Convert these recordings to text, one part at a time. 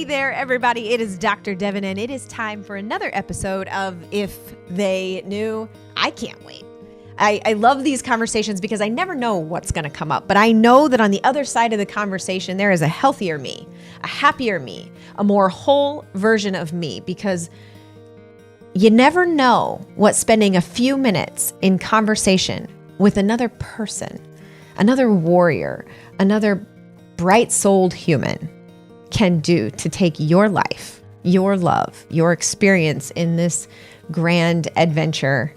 there, everybody. It is Dr. Devin, and it is time for another episode of If They Knew. I can't wait. I love these conversations because I never know what's going to come up, but I know that on the other side of the conversation, there is a healthier me, a happier me, a more whole version of me, because you never know what spending a few minutes in conversation with another person, another warrior, another bright-souled human can do to take your life, your love, your experience in this grand adventure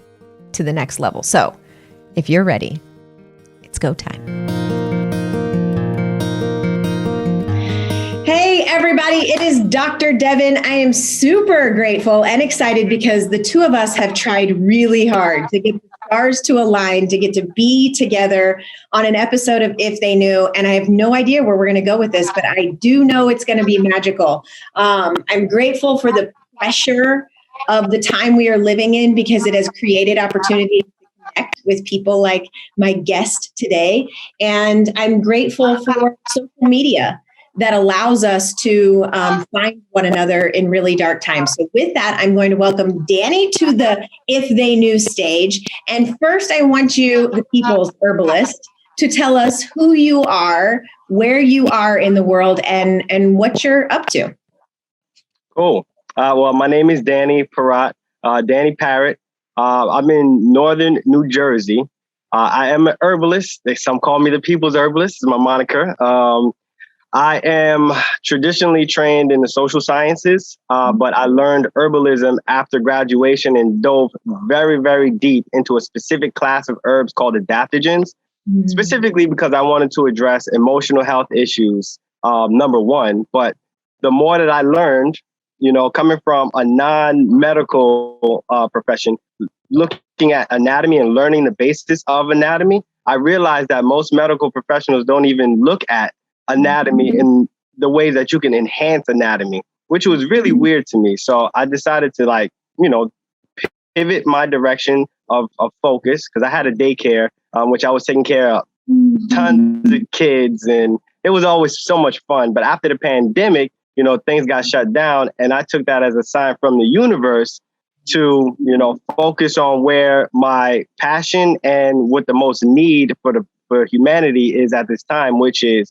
to the next level. So if you're ready, it's go time. Hey, everybody, it is Dr. Devin. I am super grateful and excited because the two of us have tried really hard to get the stars to align, to get to be together on an episode of If They Knew. And I have no idea where we're going to go with this, but I do know it's going to be magical. I'm grateful for the pressure of the time we are living in because it has created opportunities to connect with people like my guest today. And I'm grateful for social media that allows us to find one another in really dark times. So with that, I'm going to welcome Danny to the If They Knew stage. And first, I want you, the people's herbalist, to tell us who you are, where you are in the world, and what you're up to. Cool. Well, my name is Danny Parrott, Danny Parrott. I'm in northern New Jersey. I am an herbalist. Some call me the people's herbalist. Is my moniker. I am traditionally trained in the social sciences, but I learned herbalism after graduation and dove very, very deep into a specific class of herbs called adaptogens, specifically because I wanted to address emotional health issues, number one. But the more that I learned, coming from a non-medical profession, looking at anatomy and learning the basis of anatomy, I realized that most medical professionals don't even look at anatomy in the ways that you can enhance anatomy, which was really weird to me. So I decided to pivot my direction of focus, because I had a daycare, which I was taking care of tons of kids, and it was always so much fun. But after the pandemic, things got shut down, and I took that as a sign from the universe to, focus on where my passion and what the most need for humanity is at this time, which is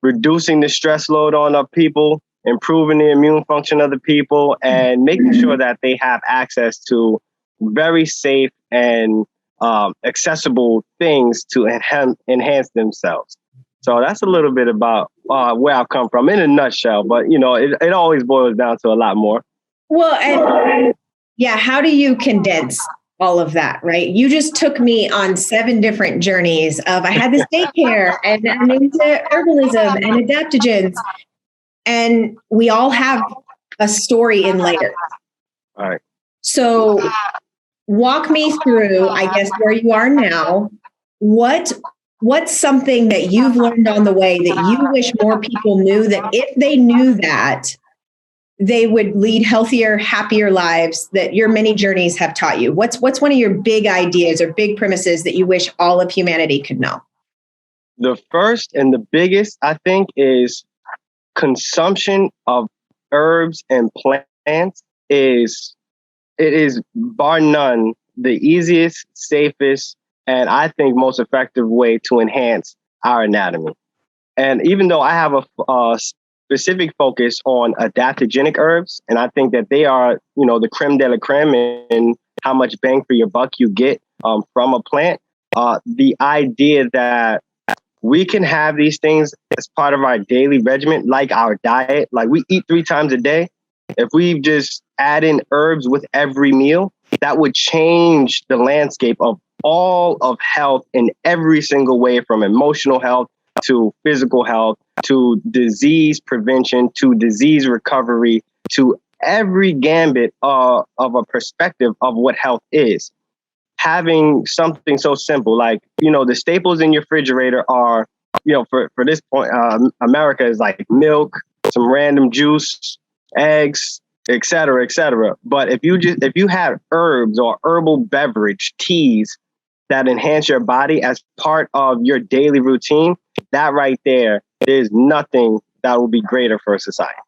reducing the stress load on our people, improving the immune function of the people, and making sure that they have access to very safe and accessible things to enhance themselves. So that's a little bit about where I've come from in a nutshell, but it always boils down to a lot more. Well, and how do you condense all of that, right? You just took me on 7 different journeys of, I had this daycare and I'm into herbalism and adaptogens, and we all have a story in layers. All right. So walk me through, I guess, where you are now. What's something that you've learned on the way that you wish more people knew, that if they knew that, they would lead healthier, happier lives that your many journeys have taught you? What's one of your big ideas or big premises that you wish all of humanity could know? The first and the biggest, I think, is consumption of herbs and plants is bar none the easiest, safest, and I think most effective way to enhance our anatomy. And even though I have a specific focus on adaptogenic herbs, and I think that they are, the creme de la creme in how much bang for your buck you get from a plant. The idea that we can have these things as part of our daily regimen, like our diet, like we eat 3 times a day. If we just add in herbs with every meal, that would change the landscape of all of health in every single way, from emotional health to physical health, to disease prevention, to disease recovery, to every gambit of a perspective of what health is. Having something so simple, like, the staples in your refrigerator are, for this point, America is like milk, some random juice, eggs, et cetera, et cetera. But if you have herbs or herbal beverage, teas that enhance your body as part of your daily routine, that right there, there's nothing that will be greater for society.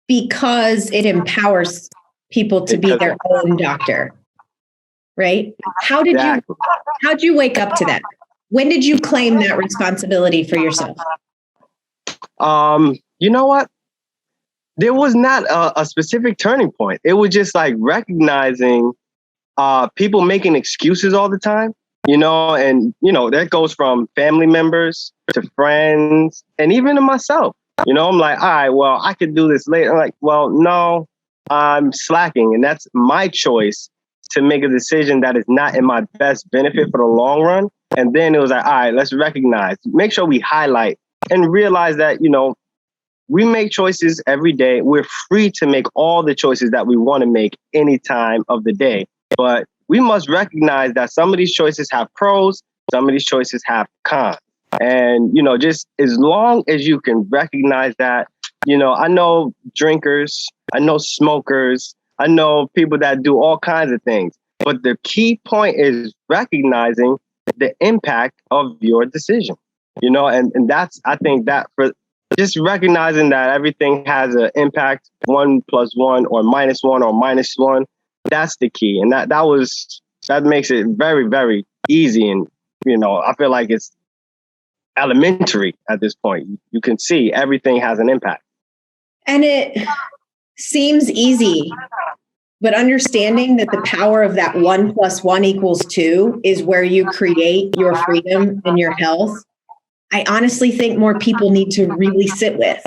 because it empowers people to be their own doctor, right? How'd you wake up to that? When did you claim that responsibility for yourself? You know what? There was not a specific turning point. It was just like recognizing people making excuses all the time, and, that goes from family members to friends and even to myself. I'm like, all right, well, I could do this later. I'm like, well, no, I'm slacking. And that's my choice to make a decision that is not in my best benefit for the long run. And then it was like, all right, let's make sure we highlight and realize that, we make choices every day. We're free to make all the choices that we want to make any time of the day. But we must recognize that some of these choices have pros, some of these choices have cons. And, just as long as you can recognize that, I know drinkers, I know smokers, I know people that do all kinds of things. But the key point is recognizing the impact of your decision, and that's, I think that for just recognizing that everything has an impact, 1 + 1 or -1 or -1, that's the key. And that makes it very, very easy. And, I feel like it's elementary at this point. You can see everything has an impact. And it seems easy, but understanding that the power of that 1 + 1 = 2 is where you create your freedom and your health. I honestly think more people need to really sit with,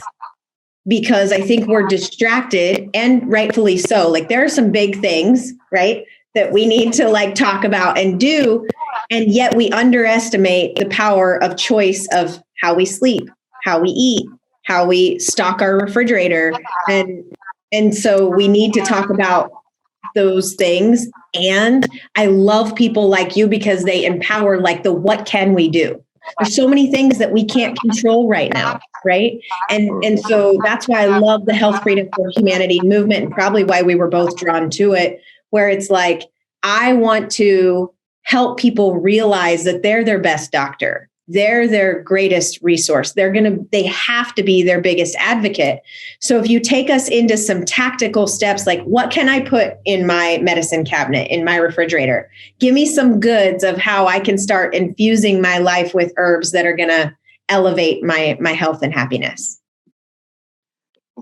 because I think we're distracted, and rightfully so. Like, there are some big things, right, that we need to talk about and do. And yet we underestimate the power of choice of how we sleep, how we eat, how we stock our refrigerator. And so we need to talk about those things. And I love people like you because they empower what can we do? There's so many things that we can't control right now, right? And so that's why I love the Health Freedom for Humanity movement, and probably why we were both drawn to it, where it's like, I want to help people realize that they're their best doctor. They're their greatest resource. They have to be their biggest advocate. So if you take us into some tactical steps, like, what can I put in my medicine cabinet, in my refrigerator? Give me some goods of how I can start infusing my life with herbs that are going to elevate my health and happiness.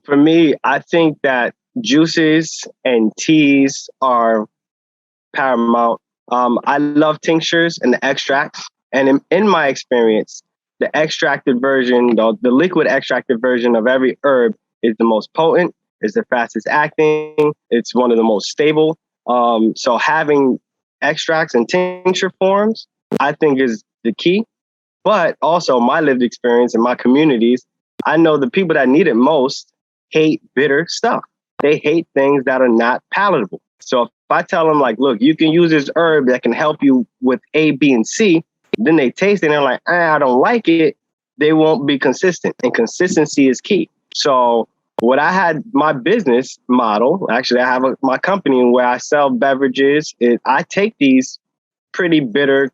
For me, I think that juices and teas are paramount. I love tinctures and the extracts. And in my experience, the extracted version, the liquid extracted version of every herb is the most potent, is the fastest acting, it's one of the most stable. So having extracts and tincture forms, I think, is the key. But also my lived experience in my communities, I know the people that need it most hate bitter stuff. They hate things that are not palatable. So if I tell them, like, look, you can use this herb that can help you with A, B, and C, then they taste it and they're like, I don't like it, they won't be consistent. And consistency is key. So what I had, my business model, actually, I have my company where I sell beverages. I take these pretty bitter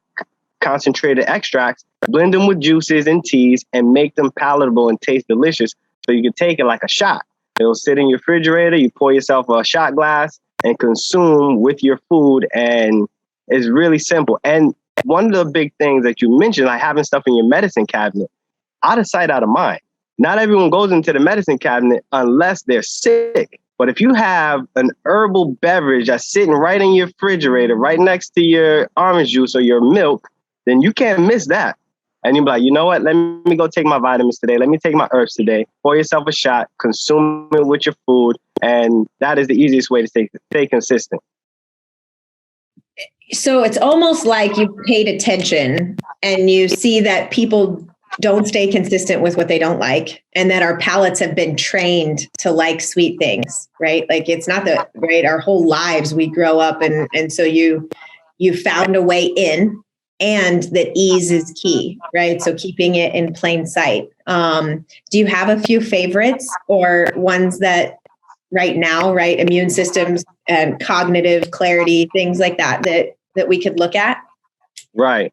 concentrated extracts, blend them with juices and teas, and make them palatable and taste delicious. So you can take it like a shot. It'll sit in your refrigerator. You pour yourself a shot glass and consume with your food. And it's really simple. And one of the big things that you mentioned, like having stuff in your medicine cabinet, out of sight, out of mind. Not everyone goes into the medicine cabinet unless they're sick. But if you have an herbal beverage that's sitting right in your refrigerator, right next to your orange juice or your milk, then you can't miss that. And you'll be like, you know what? Let me go take my vitamins today. Let me take my herbs today. Pour yourself a shot, consume it with your food. And that is the easiest way to stay consistent. So it's almost like you paid attention and you see that people don't stay consistent with what they don't like, and that our palates have been trained to like sweet things, right? Like, it's not that, right? Our whole lives we grow up and so you found a way in, and that ease is key, right? So keeping it in plain sight. Do you have a few favorites or ones that right now, right? Immune systems and cognitive clarity, things like that we could look at? Right.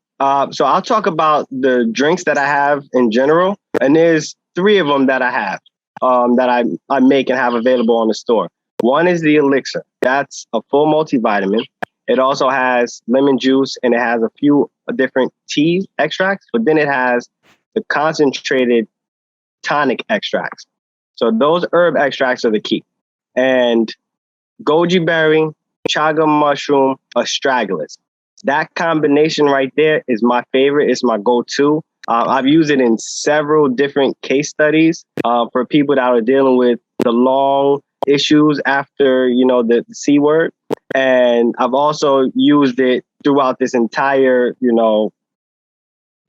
So I'll talk about the drinks that I have in general, and there's 3 of them that I have. that I make and have available on the store. One is the elixir. That's a full multivitamin. It also has lemon juice and it has a few different tea extracts, but then it has the concentrated tonic extracts. So those herb extracts are the key. And goji berry, chaga mushroom, astragalus. That combination right there is my favorite. It's my go-to. I've used it in several different case studies for people that are dealing with the long issues after, the C word. And I've also used it throughout this entire,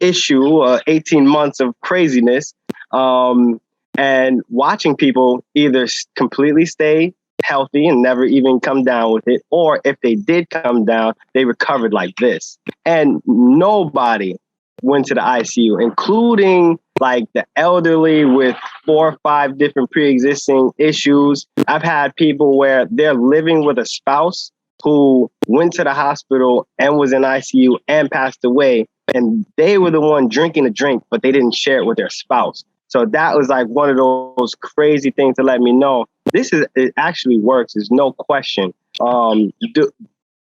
issue, 18 months of craziness, and watching people either completely stay healthy and never even come down with it, or if they did come down, they recovered like this. And nobody went to the ICU, including like the elderly with 4 or 5 different pre-existing issues. I've had people where they're living with a spouse who went to the hospital and was in ICU and passed away, and they were the one drinking the drink, but they didn't share it with their spouse. So that was like one of those crazy things to let me know it actually works. There's no question.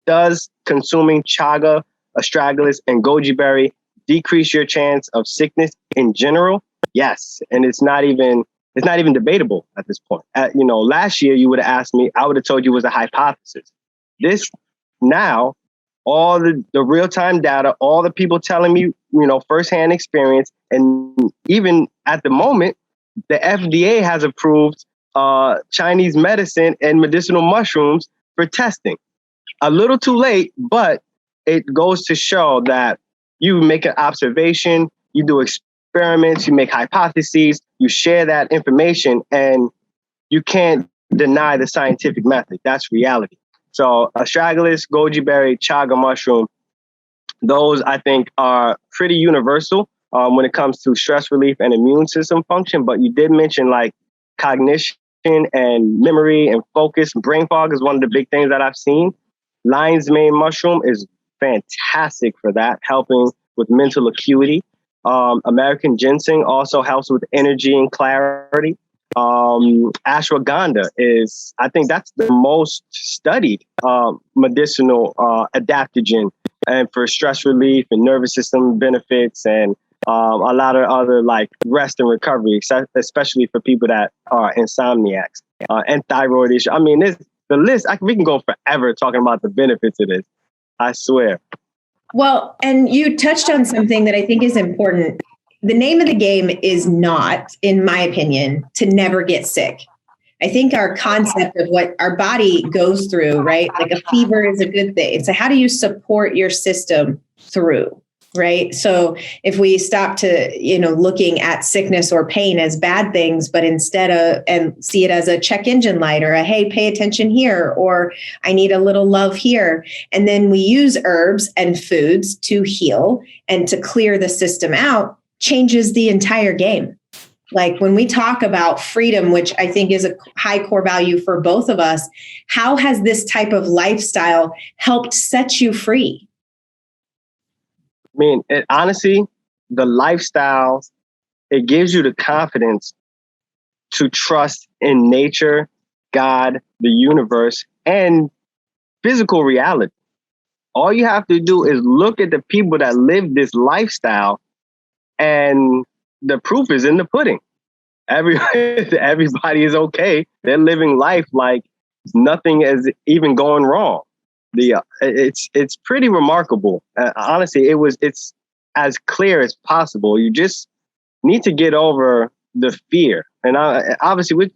Does consuming chaga, astragalus, and goji berry decrease your chance of sickness in general? Yes, and it's not even debatable at this point. Last year you would have asked me, I would have told you it was a hypothesis. This now, all the real-time data, all the people telling me, firsthand experience, and even at the moment, the FDA has approved Chinese medicine and medicinal mushrooms for testing. A little too late, but it goes to show that you make an observation, you do experiments, you make hypotheses, you share that information, and you can't deny the scientific method. That's reality. So astragalus, goji berry, chaga mushroom, those I think are pretty universal when it comes to stress relief and immune system function. But you did mention like cognition and memory and focus. Brain fog is one of the big things that I've seen. Lion's mane mushroom is fantastic for that, helping with mental acuity. American ginseng also helps with energy and clarity. Ashwagandha is, I think that's the most studied medicinal adaptogen, and for stress relief and nervous system benefits, and a lot of other like rest and recovery, especially for people that are insomniacs and thyroid issues. I mean, the list, we can go forever talking about the benefits of this. I swear. Well, and you touched on something that I think is important. The name of the game is not, in my opinion, to never get sick. I think our concept of what our body goes through, right? Like a fever is a good thing. So how do you support your system through, right? So if we stop to, looking at sickness or pain as bad things, but instead of, and see it as a check engine light or a, hey, pay attention here, or I need a little love here. And then we use herbs and foods to heal and to clear the system out, changes the entire game. Like when we talk about freedom, which I think is a high core value for both of us, how has this type of lifestyle helped set you free? I mean, honestly, the lifestyle, it gives you the confidence to trust in nature, God, the universe, and physical reality. All you have to do is look at the people that live this lifestyle, and the proof is in the pudding. Everybody is okay. They're living life like nothing is even going wrong. It's pretty remarkable. Honestly, it's as clear as possible. You just need to get over the fear. And obviously, we're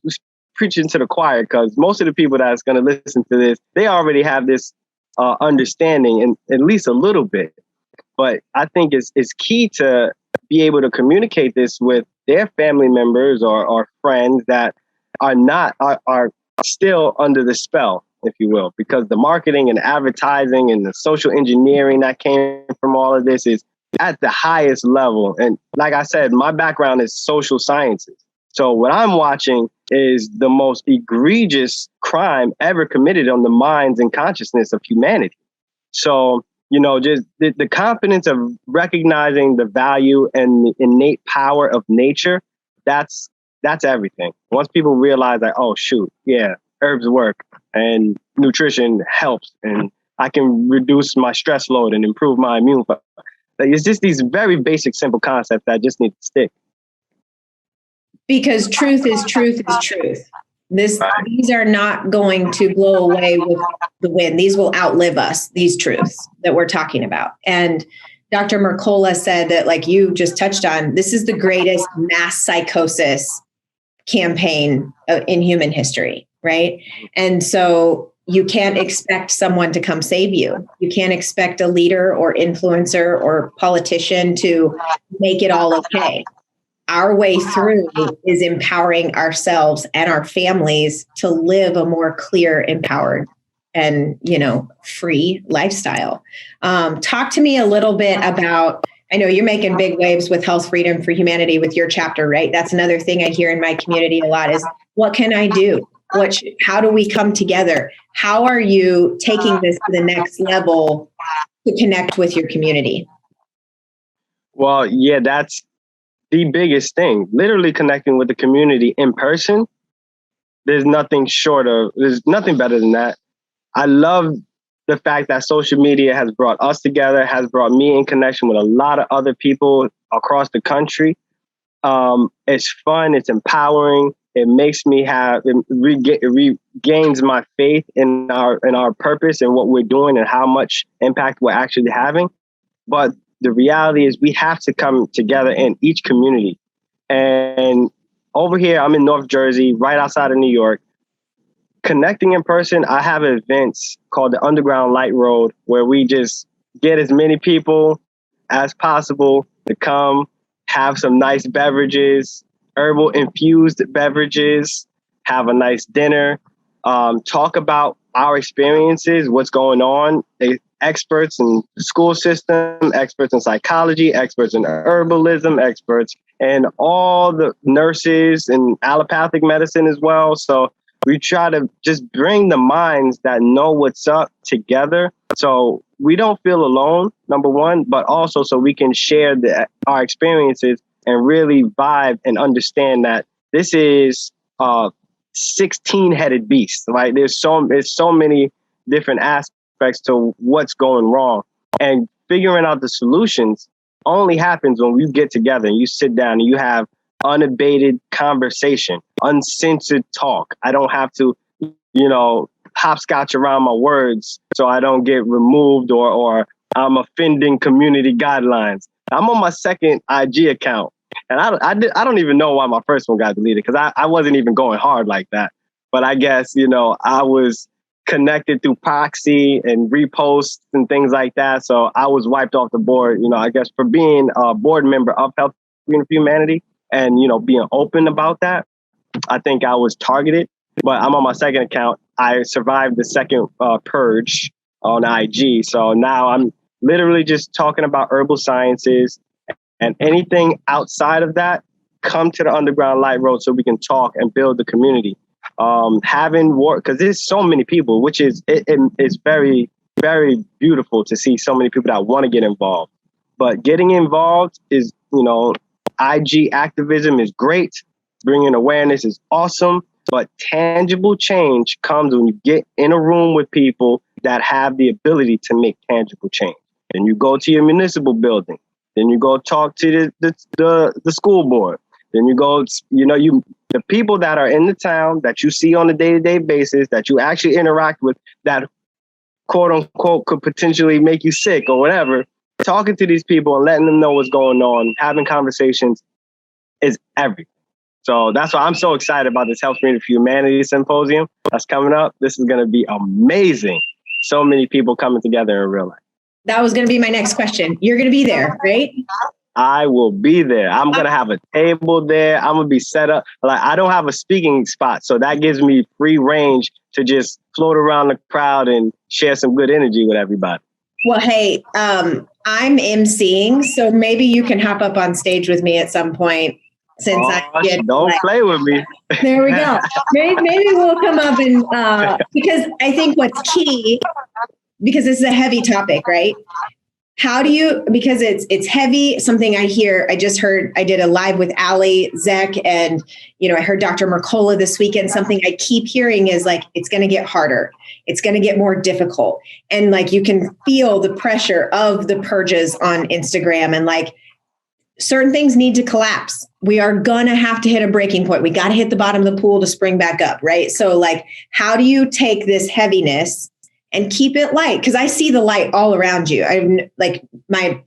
preaching to the choir because most of the people that's going to listen to this, they already have this understanding, and at least a little bit. But I think it's key to be able to communicate this with their family members or friends that are still under the spell, if you will, because the marketing and advertising and the social engineering that came from all of this is at the highest level. And like I said, my background is social sciences. So what I'm watching is the most egregious crime ever committed on the minds and consciousness of humanity. So, just the confidence of recognizing the value and the innate power of nature, that's that's everything. Once people realize that, oh, shoot, yeah, herbs work and nutrition helps and I can reduce my stress load and improve my immune. Like, it's just these very basic, simple concepts that just need to stick. Because truth is truth is truth. These are not going to blow away with the wind. These will outlive us, these truths that we're talking about. And Dr. Mercola said that, like you just touched on, this is the greatest mass psychosis campaign in human history, right? And so you can't expect someone to come save you. You can't expect a leader or influencer or politician to make it all okay. Our way through is empowering ourselves and our families to live a more clear, empowered, and, free lifestyle. Talk to me a little bit about, I know you're making big waves with Health Freedom for Humanity with your chapter, right? That's another thing I hear in my community a lot is, what can I do? How do we come together? How are you taking this to the next level to connect with your community? Well, yeah, that's the biggest thing. Literally connecting with the community in person. There's nothing better than that. I love the fact that social media has brought us together, has brought me in connection with a lot of other people across the country. It's fun. It's empowering. It makes me it regains my faith in our purpose and what we're doing and how much impact we're actually having. But the reality is we have to come together in each community. And over here, I'm in North Jersey, right outside of New York. Connecting in person, I have events called the Underground Light Road, where we just get as many people as possible to come, have some nice beverages, herbal infused beverages, have a nice dinner, talk about our experiences, what's going on. Experts in the school system, experts in psychology, experts in herbalism, experts and all the nurses and allopathic medicine as well. So we try to just bring the minds that know what's up together so we don't feel alone, number one, but also so we can share our experiences and really vibe and understand that this is a 16-headed beast, right? There's so many different aspects to what's going wrong, and figuring out the solutions only happens when we get together and you sit down and you have unabated conversation, uncensored talk. I don't have to, hopscotch around my words so I don't get removed or I'm offending community guidelines. I'm on my second IG account, and I don't even know why my first one got deleted, because I wasn't even going hard like that. But I guess, I was connected through proxy and reposts and things like that. So I was wiped off the board, I guess, for being a board member of Health Freedom for Humanity and, being open about that. I think I was targeted, but I'm on my second account. I survived the second purge on IG. So now I'm literally just talking about herbal sciences, and anything outside of that, come to the Underground Light Road so we can talk and build the community. Having work, because there's so many people, which is it's very, very beautiful to see so many people that want to get involved. But getting involved is, IG activism is great. Bringing awareness is awesome. But tangible change comes when you get in a room with people that have the ability to make tangible change. Then you go to your municipal building. Then you go talk to the school board. Then you go, the people that are in the town that you see on a day-to-day basis, that you actually interact with, that quote unquote could potentially make you sick or whatever, talking to these people and letting them know what's going on, having conversations is everything. So that's why I'm so excited about this Health Freedom for Humanity Symposium that's coming up. This is going to be amazing. So many people coming together in real life. That was going to be my next question. You're going to be there, right? I will be there. I'm going to have a table there. I'm going to be set up. Like, I don't have a speaking spot, so that gives me free range to just float around the crowd and share some good energy with everybody. Well, hey, I'm emceeing, so maybe you can hop up on stage with me at some point. Since don't play with me. There we go. Maybe we'll come up and because I think what's key, because this is a heavy topic, right? How do you, because it's heavy, something I just heard, I did a live with Ali Zek, and, I heard Dr. Mercola this weekend. Something I keep hearing is like, it's going to get harder. It's going to get more difficult. And like, you can feel the pressure of the purges on Instagram, and like certain things need to collapse. We are going to have to hit a breaking point. We got to hit the bottom of the pool to spring back up. Right. So like, how do you take this heaviness and keep it light? Because I see the light all around you. I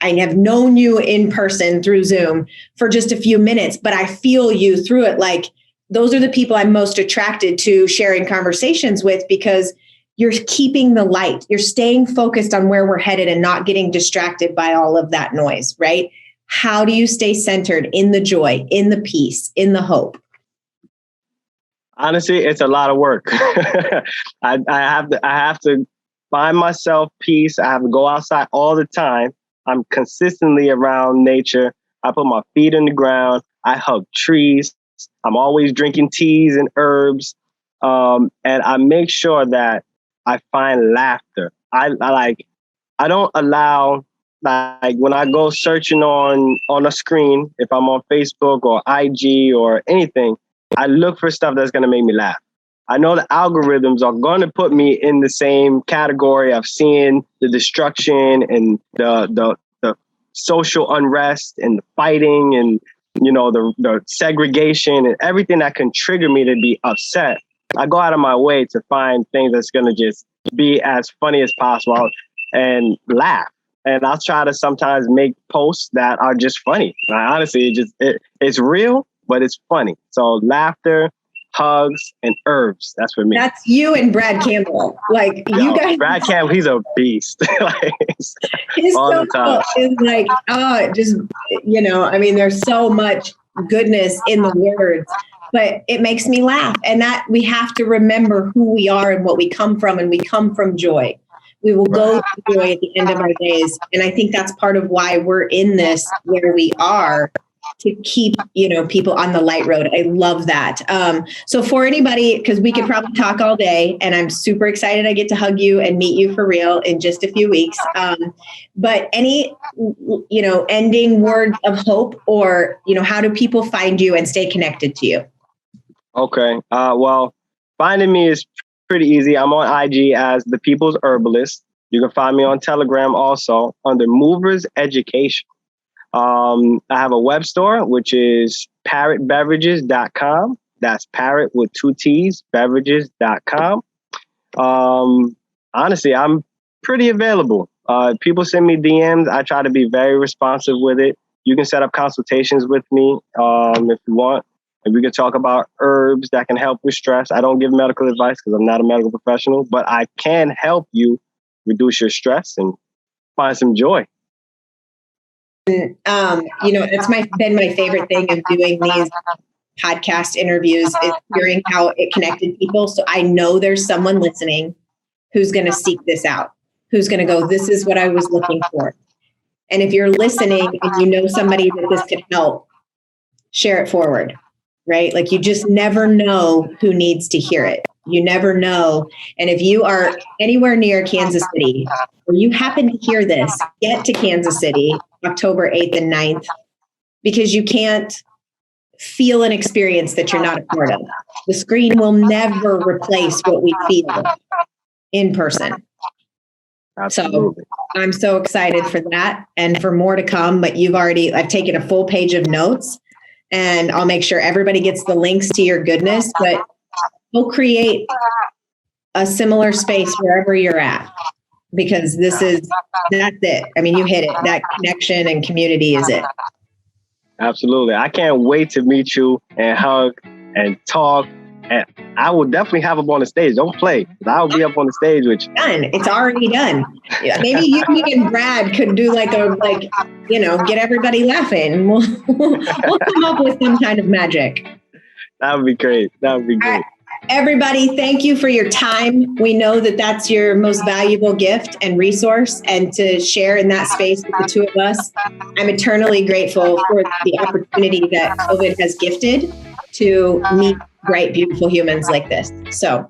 have known you in person through Zoom for just a few minutes, but I feel you through it. Like, those are the people I'm most attracted to sharing conversations with, because you're keeping the light. You're staying focused on where we're headed and not getting distracted by all of that noise, right? How do you stay centered in the joy, in the peace, in the hope? Honestly, it's a lot of work. I have to find myself peace. I have to go outside all the time. I'm consistently around nature. I put my feet in the ground. I hug trees. I'm always drinking teas and herbs. And I make sure that I find laughter. I don't allow, like, when I go searching on a screen, if I'm on Facebook or IG or anything, I look for stuff that's going to make me laugh. I know the algorithms are going to put me in the same category of seeing the destruction and the social unrest and the fighting and, the segregation and everything that can trigger me to be upset. I go out of my way to find things that's going to just be as funny as possible and laugh. And I'll try to sometimes make posts that are just funny. Honestly, it's real, but it's funny. So laughter, hugs, and herbs. That's for me. That's you and Brad Campbell. Like, you guys. Brad Campbell, he's a beast. He's all so the time. Cool. It's like, there's so much goodness in the words, but it makes me laugh. And that we have to remember who we are and what we come from, and we come from joy. We will go to joy at the end of our days. And I think that's part of why we're in this where we are, to keep, people on the light road. I love that. So for anybody, because we could probably talk all day, and I'm super excited I get to hug you and meet you for real in just a few weeks. But any, ending words of hope, or, how do people find you and stay connected to you? Okay. Well, finding me is pretty easy. I'm on IG as The People's Herbalist. You can find me on Telegram also under Movers Education. I have a web store, which is parrottbeverages.com. That's Parrott with 2 T's, beverages.com. Honestly, I'm pretty available. People send me DMs. I try to be very responsive with it. You can set up consultations with me if you want. And we can talk about herbs that can help with stress. I don't give medical advice because I'm not a medical professional, but I can help you reduce your stress and find some joy. It's been my favorite thing of doing these podcast interviews, is hearing how it connected people. So I know there's someone listening who's going to seek this out, who's going to go, this is what I was looking for. And if you're listening and you know somebody that this could help, share it forward, right? Like, you just never know who needs to hear it. You never know. And if you are anywhere near Kansas City, or you happen to hear this, get to Kansas City, October 8th and 9th, because you can't feel an experience that you're not a part of. The screen will never replace what we feel in person. Absolutely. So I'm so excited for that and for more to come, but I've taken a full page of notes, and I'll make sure everybody gets the links to your goodness, but we'll create a similar space wherever you're at, because that's it. I mean, you hit it. That connection and community is it. Absolutely. I can't wait to meet you and hug and talk. And I will definitely have up on the stage. Don't play. I'll be up on the stage with you. Done. It's already done. Maybe you, me, and Brad could do get everybody laughing. We'll come up with some kind of magic. That would be great. That would be great. Right. Everybody, thank you for your time. We know that that's your most valuable gift and resource, and to share in that space with the two of us. I'm eternally grateful for the opportunity that COVID has gifted to meet bright, beautiful humans like this. So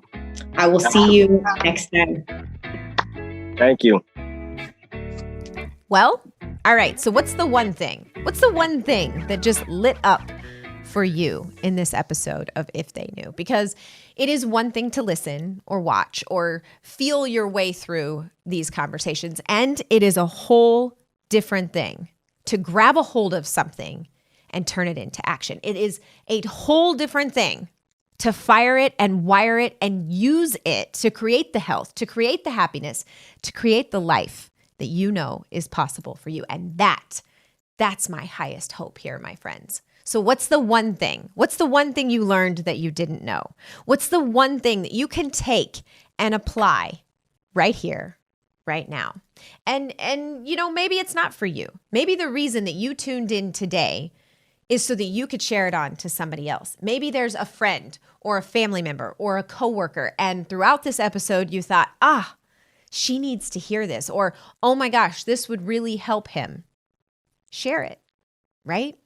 I will see you next time. Thank you. Well, all right. So what's the one thing? What's the one thing that just lit up for you in this episode of If They Knew? Because it is one thing to listen or watch or feel your way through these conversations. And it is a whole different thing to grab a hold of something and turn it into action. It is a whole different thing to fire it and wire it and use it to create the health, to create the happiness, to create the life that you know is possible for you. And that's my highest hope here, my friends. So what's the one thing? What's the one thing you learned that you didn't know? What's the one thing that you can take and apply right here, right now? And maybe it's not for you. Maybe the reason that you tuned in today is so that you could share it on to somebody else. Maybe there's a friend or a family member or a coworker, and throughout this episode you thought, she needs to hear this, or, oh my gosh, this would really help him. Share it, right?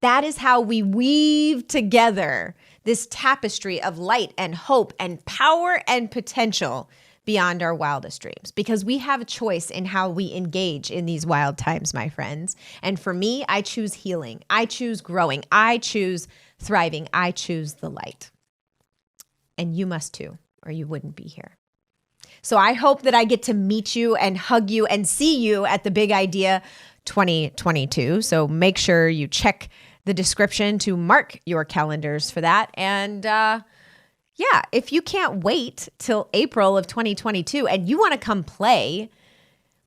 That is how we weave together this tapestry of light and hope and power and potential beyond our wildest dreams, because we have a choice in how we engage in these wild times, my friends. And for me, I choose healing. I choose growing. I choose thriving. I choose the light. And you must too, or you wouldn't be here. So I hope that I get to meet you and hug you and see you at the Big Idea 2022. So make sure you check the description to mark your calendars for that. And if you can't wait till April of 2022 and you want to come play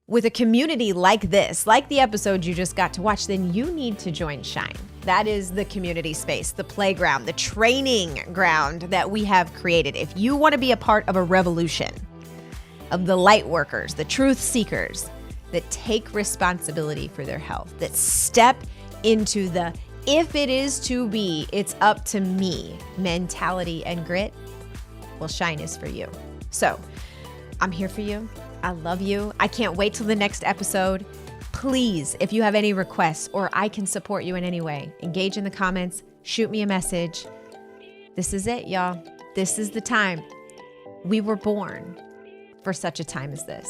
with a community like this, like the episode you just got to watch, then you need to join Shine. That is the community space, the playground, the training ground that we have created. If you want to be a part of a revolution of the light workers, the truth seekers that take responsibility for their health, that step into the if it is to be, it's up to me mentality and grit, well, Shine is for you. So I'm here for you. I love you. I can't wait till the next episode. Please, if you have any requests or I can support you in any way, engage in the comments, shoot me a message. This is it, y'all. This is the time. We were born for such a time as this.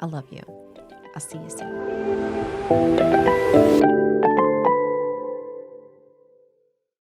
I love you. I'll see you soon.